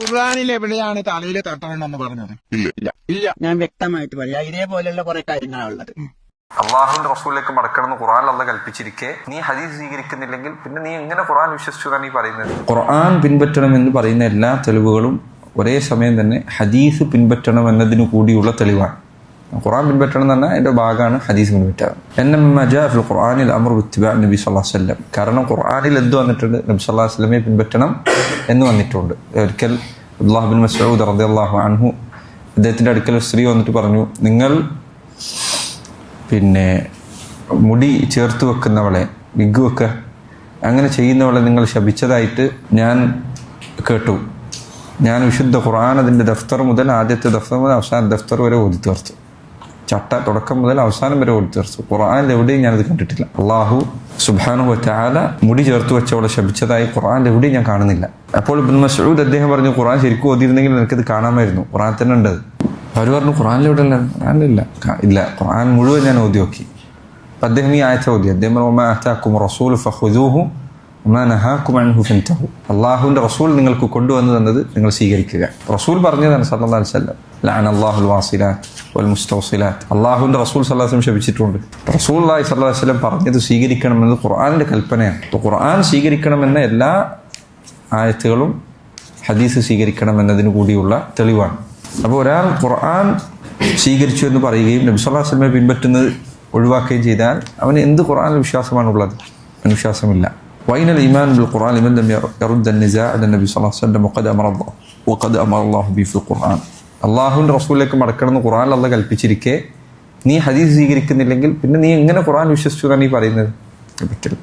ഖുർആനിൽ എവിടെയാണ് തലയിൽ തട്ടണമെന്ന് പറഞ്ഞത്? ഇല്ല. ഞാൻ വ്യക്തമായിട്ട് പറയാം. ഇതേപോലെയുള്ള കുറെ കാര്യങ്ങളാണ് ഉള്ളത്. അള്ളാഹുവിന്റെ റസൂലിലേക്ക് മടക്കണമെന്ന് ഖുർആൻ അള്ളാഹ് കൽപ്പിച്ചിരിക്കെ നീ ഹദീസ് സ്വീകരിക്കുന്നില്ലെങ്കിൽ പിന്നെ നീ എങ്ങനെ ഖുർആൻ വിശ്വസിച്ചു എന്നാണ് ഈ പറയുന്നത്? ഖുർആൻ പിൻപറ്റണമെന്ന് പറയുന്ന എല്ലാ തെളിവുകളും ഒരേ സമയം തന്നെ ഹദീസ് പിൻപറ്റണം എന്നതിനു കൂടിയുള്ള തെളിവാണ്. ഖുർആൻ പിൻപറ്റണം എന്ന് പറഞ്ഞാൽ അതിന്റെ ഭാഗമാണ് ഹദീസ് പിൻപറ്റുക. ഖുർആനിൽ അമർ ഇത്തിബാ നബി സല്ലല്ലാഹു അലൈഹി വസല്ലം. കാരണം ഖുർആനിൽ എന്ത് വന്നിട്ടുണ്ട്? നബി സല്ലല്ലാഹു അലൈഹി വസല്ലമയെ പിൻപറ്റണം എന്ന് വന്നിട്ടുണ്ട്. ഒരിക്കൽ അബ്ദുല്ലാഹ് ബിൻ മസ്ഊദ് റളിയല്ലാഹു അൻഹു അദ്ദേഹത്തിന്റെ അടുക്കൽ സ്ത്രീ വന്നിട്ട് പറഞ്ഞു, നിങ്ങൾ മുടി ചേർത്ത് വെക്കുന്നവളെ, വിഗ് വെക്കുക, അങ്ങനെ ചെയ്യുന്നവളെ നിങ്ങൾ ശപിച്ചതായിട്ട് ഞാൻ കേട്ടു. ഞാൻ വിശുദ്ധ ഖുർആൻ അതിൻ്റെ ദഫ്തർ മുതൽ ആദ്യത്തെ ദഫ്തർ മുതൽ അവസാന ദഫ്തർ വരെ ഓതി തീർത്തു. ചട്ട തുടക്കം മുതൽ അവസാനം വരെ ഓടി തീർത്തു. ഖുർആനിൽ എവിടെയും ഞാനത് കണ്ടിട്ടില്ല. അള്ളാഹു സുബ്ഹാനഹു വതആല മുടി ചേർത്ത് വെച്ചവളെ ശപിച്ചതായി ഖുർആനിൽ എവിടെയും ഞാൻ കാണുന്നില്ല. അപ്പോൾ ഇബ്നു മസ്ഊദ് അദ്ദേഹം പറഞ്ഞു, ഖുർആൻ ശരിക്കും ഓതിയിരുന്നെങ്കിൽ എനിക്കത് കാണാമായിരുന്നു, ഖുർആൻ തന്നെ ഉണ്ടത്. അവർ പറഞ്ഞു, ഖുർആനിൽ എവിടെ ഖുർആനിലില്ല. ഇല്ല, ഖുർആൻ മുഴുവൻ ഞാൻ ഓതി നോക്കി. അപ്പം അദ്ദേഹം ഈ ആയത്ത് ഓതി. അദ്ദേഹം വമാ അതാകും റസൂലു ഫഖുദൂഹു വമാ നഹാകും അൻഹു ഫൻതഹു. അള്ളാഹുവിന്റെ റസൂൽ നിങ്ങൾക്ക് കൊണ്ടുവന്നു തന്നത് നിങ്ങൾ സ്വീകരിക്കുക. റസൂൽ പറഞ്ഞതാണ് സല്ലല്ലാഹു അലൈഹി വസല്ലം, ലഅനല്ലാഹുൽ വാസിലാത്ത് വൽ മുസ്തവസിലാത്ത്. അള്ളാഹുവിന്റെ റസൂൽ സല്ലല്ലാഹു അലൈഹി വസല്ലം ശപിച്ചിട്ടുണ്ട്. റസൂലുള്ളാഹി സ്വല്ലല്ലാഹു അലൈഹി വസല്ലം പറഞ്ഞത് സ്വീകരിക്കണമെന്നത് ഖുർആനിന്റെ കൽപ്പനയാണ്. അപ്പോൾ ഖുർആൻ സ്വീകരിക്കണമെന്ന എല്ലാ ആയത്തുകളും ഹദീസ് സ്വീകരിക്കണമെന്നതിന് കൂടിയുള്ള തെളിവാണ്. അപ്പോൾ ഒരാൾ ഖുർആൻ സ്വീകരിച്ചു എന്ന് പറയുകയും നബി സല്ലല്ലാഹു അലൈഹി വസല്ലമയെ പിൻപറ്റുന്നത് ഒഴിവാക്കുകയും ചെയ്താൽ അവന് എന്ത് ഖുർആനിൽ വിശ്വാസമാണുള്ളത്? വിശ്വാസമില്ല. വൈനൽ ഈമാൻ ബിൽ ഖുർആൻ ലിമൻ ലം യറുദ്ദ അൻ-നിസാഅ അൻ നബി സല്ലല്ലാഹു അലൈഹി വസല്ലം വഖദ് അമറ അല്ലാഹു ബി ഫിൽ ഖുർആൻ. അള്ളാഹുവിന്റെ റസൂലിലേക്ക് മടക്കണമെന്ന് ഖുർആനിൽ അല്ലാഹ് കൽപ്പിച്ചിരിക്കെ നീ ഹദീസ് സ്വീകരിക്കുന്നില്ലെങ്കിൽ പിന്നെ നീ എങ്ങനെ ഖുർആൻ വിശ്വസിച്ചു എന്നാണ് ഈ പറയുന്നത്? പറ്റില്ല.